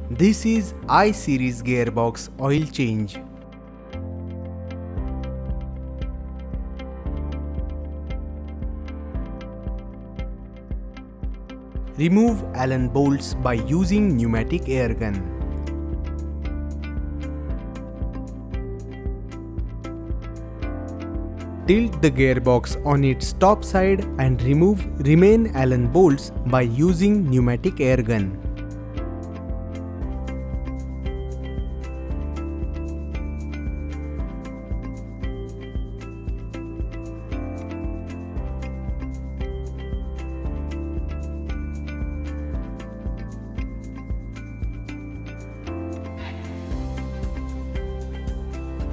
This is I-Series gearbox oil change. Remove Allen bolts by using pneumatic air gun. Tilt the gearbox on its top side and remove remaining Allen bolts by using pneumatic air gun.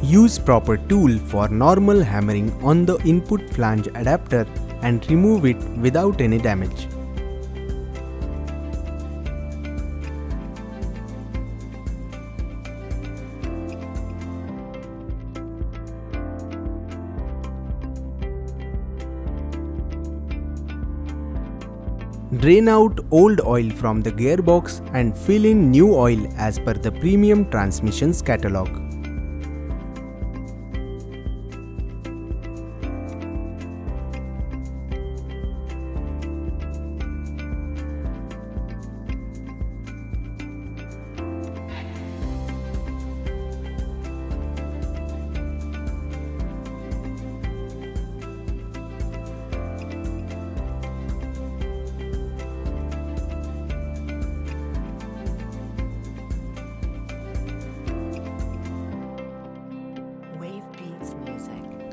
Use proper tool for normal hammering on the input flange adapter and remove it without any damage. Drain out old oil from the gearbox and fill in new oil as per the premium transmissions catalog.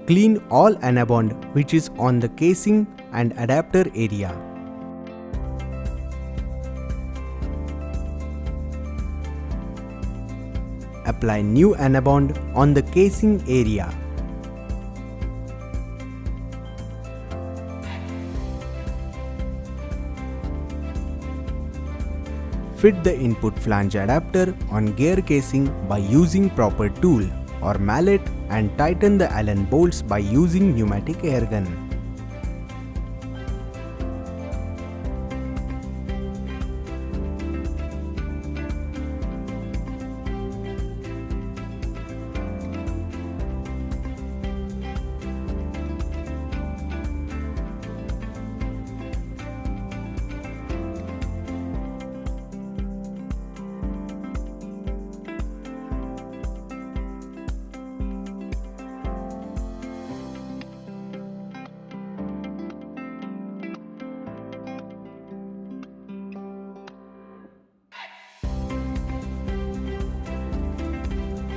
Clean all anabond which is on the casing and adapter area. Apply new anabond on the casing area. Fit the input flange adapter on gear casing by using proper tool or mallet and tighten the Allen bolts by using pneumatic air gun.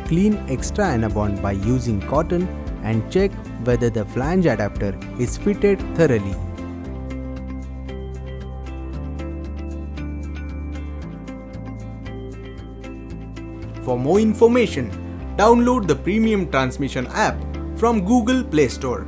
Clean extra anabond by using cotton and check whether the flange adapter is fitted thoroughly. For more information, download the Premium Transmission app from Google Play Store.